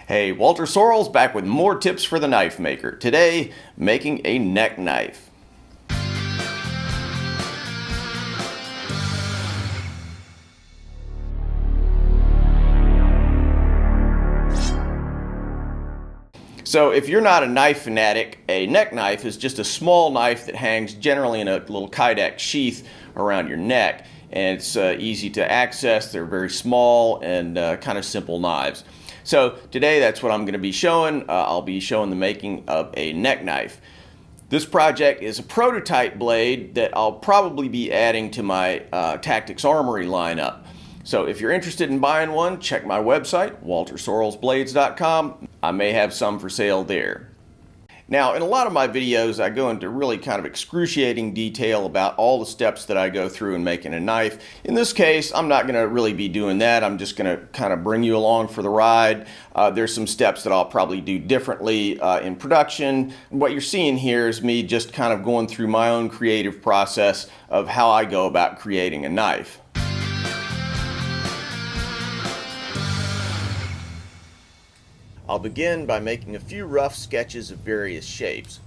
Hey, Walter Sorrells back with more tips for the knife maker. Today, making a neck knife. So if you're not a knife fanatic, a neck knife is just a small knife that hangs generally in a little Kydex sheath around your neck. And it's easy to access. They're very small and kind of simple knives. So today that's what I'm going to be showing. I'll be showing the making of a neck knife. This project is a prototype blade that I'll probably be adding to my Tactics Armory lineup. So if you're interested in buying one, check my website, waltersorrellsblades.com. I may have some for sale there. Now, in a lot of my videos, I go into really kind of excruciating detail about all the steps that I go through in making a knife. In this case, I'm not going to really be doing that. I'm just going to kind of bring you along for the ride. There's some steps that I'll probably do differently in production. What you're seeing here is me just kind of going through my own creative process of how I go about creating a knife. I'll begin by making a few rough sketches of various shapes.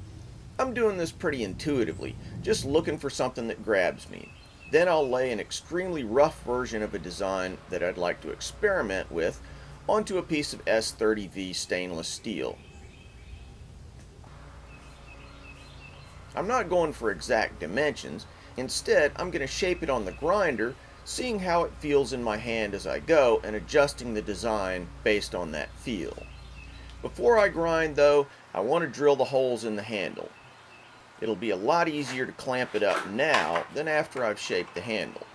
I'm doing this pretty intuitively, just looking for something that grabs me. Then I'll lay an extremely rough version of a design that I'd like to experiment with onto a piece of S30V stainless steel. I'm not going for exact dimensions. Instead, I'm going to shape it on the grinder, seeing how it feels in my hand as I go and adjusting the design based on that feel. Before I grind though, I want to drill the holes in the handle. It'll be a lot easier to clamp it up now than after I've shaped the handle.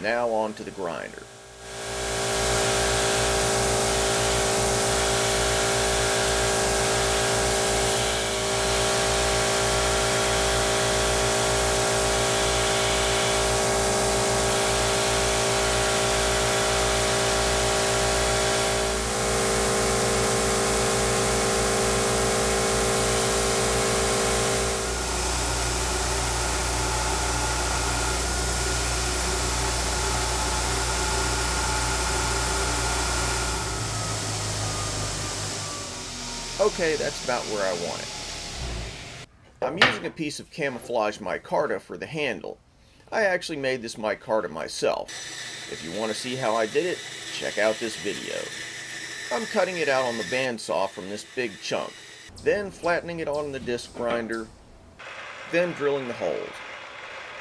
Now on to the grinder. Okay, that's about where I want it. I'm using a piece of camouflage micarta for the handle. I actually made this micarta myself. If you want to see how I did it, check out this video. I'm cutting it out on the bandsaw from this big chunk, then flattening it on the disc grinder, then drilling the holes.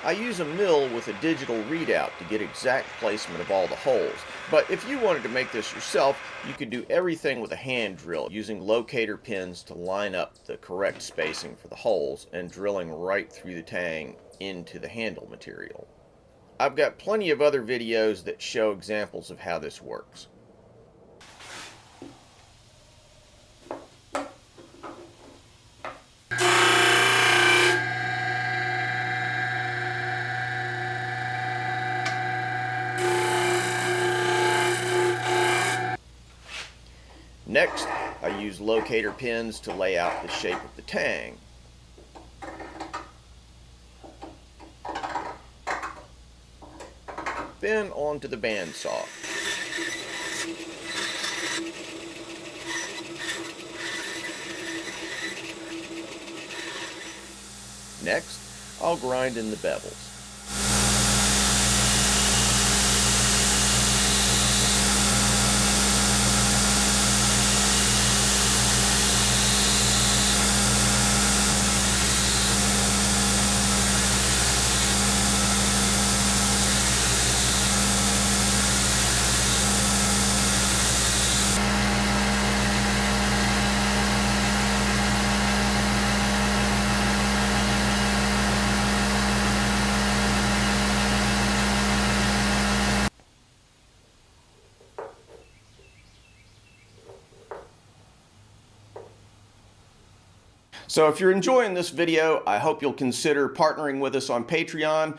I use a mill with a digital readout to get exact placement of all the holes, but if you wanted to make this yourself, you could do everything with a hand drill, using locator pins to line up the correct spacing for the holes and drilling right through the tang into the handle material. I've got plenty of other videos that show examples of how this works. Next, I use locator pins to lay out the shape of the tang. Then onto the bandsaw. Next, I'll grind in the bevels. So if you're enjoying this video, I hope you'll consider partnering with us on Patreon.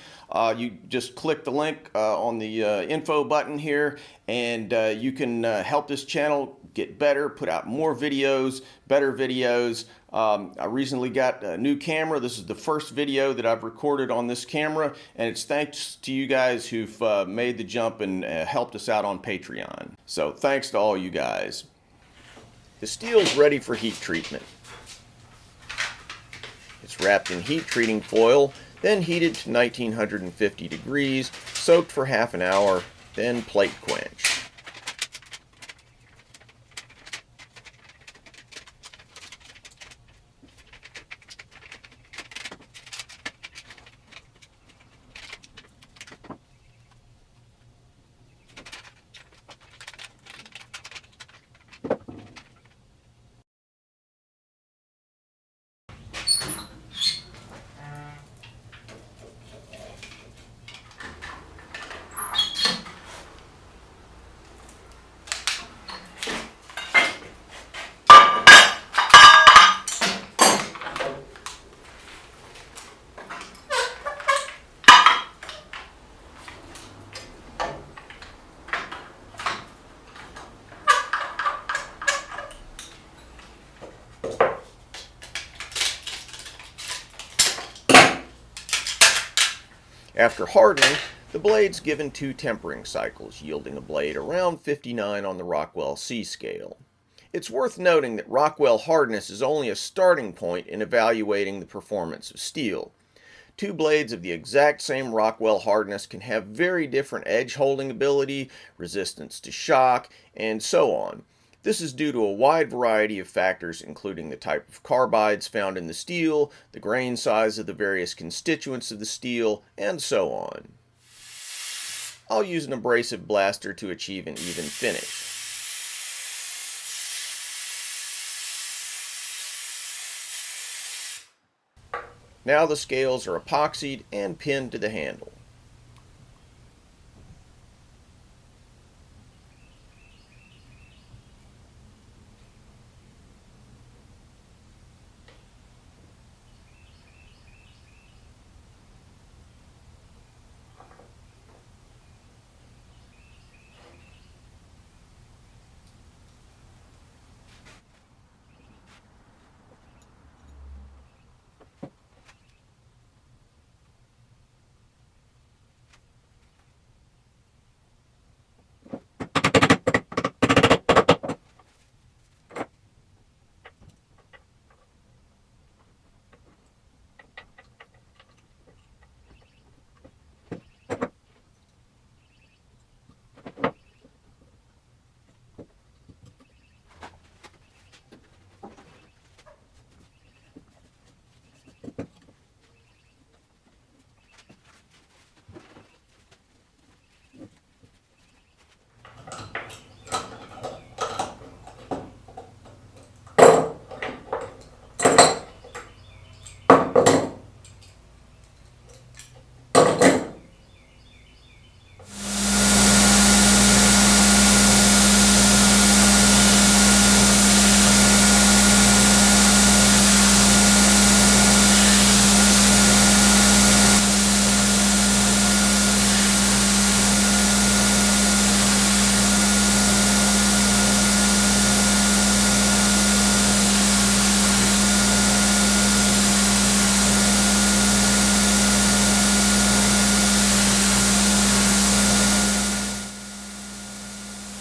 You just click the link on the info button here, and you can help this channel get better, put out more videos, better videos. I recently got a new camera. This is the first video that I've recorded on this camera, and it's thanks to you guys who've made the jump and helped us out on Patreon. So thanks to all you guys. The steel's ready for heat treatment. It's wrapped in heat treating foil, then heated to 1950 degrees, soaked for half an hour, then plate quenched. After hardening, the blade's given 2 tempering cycles, yielding a blade around 59 on the Rockwell C scale. It's worth noting that Rockwell hardness is only a starting point in evaluating the performance of steel. 2 blades of the exact same Rockwell hardness can have very different edge holding ability, resistance to shock, and so on. This is due to a wide variety of factors, including the type of carbides found in the steel, the grain size of the various constituents of the steel, and so on. I'll use an abrasive blaster to achieve an even finish. Now the scales are epoxied and pinned to the handle.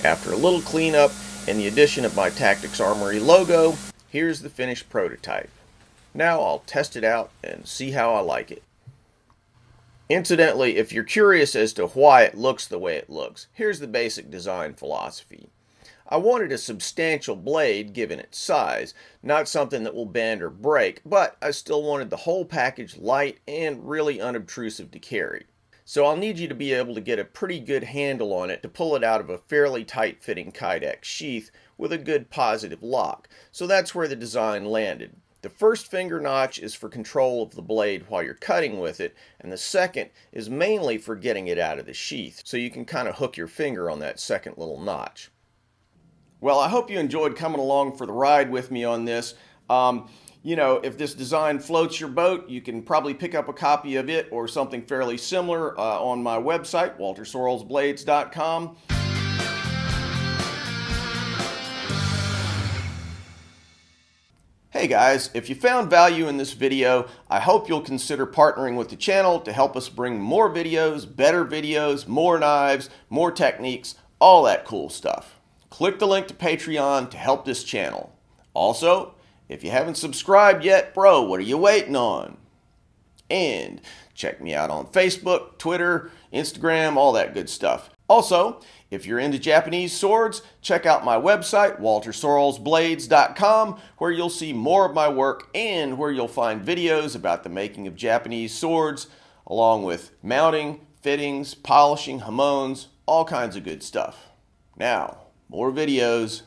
After a little cleanup and the addition of my Tactics Armory logo, here's the finished prototype. Now I'll test it out and see how I like it. Incidentally, if you're curious as to why it looks the way it looks, here's the basic design philosophy. I wanted a substantial blade given its size, not something that will bend or break, but I still wanted the whole package light and really unobtrusive to carry. So I'll need you to be able to get a pretty good handle on it to pull it out of a fairly tight-fitting Kydex sheath with a good positive lock. So that's where the design landed. The first finger notch is for control of the blade while you're cutting with it, and the second is mainly for getting it out of the sheath, so you can kind of hook your finger on that second little notch. Well, I hope you enjoyed coming along for the ride with me on this. You know, if this design floats your boat, you can probably pick up a copy of it or something fairly similar on my website, waltersorrellsblades.com. Hey guys, if you found value in this video, I hope you'll consider partnering with the channel to help us bring more videos, better videos, more knives, more techniques, all that cool stuff. Click the link to Patreon to help this channel. Also, if you haven't subscribed yet, bro, what are you waiting on? And check me out on Facebook, Twitter, Instagram, all that good stuff. Also, if you're into Japanese swords, check out my website, waltersorrellsblades.com, where you'll see more of my work and where you'll find videos about the making of Japanese swords, along with mounting, fittings, polishing, hamones, all kinds of good stuff. Now, more videos.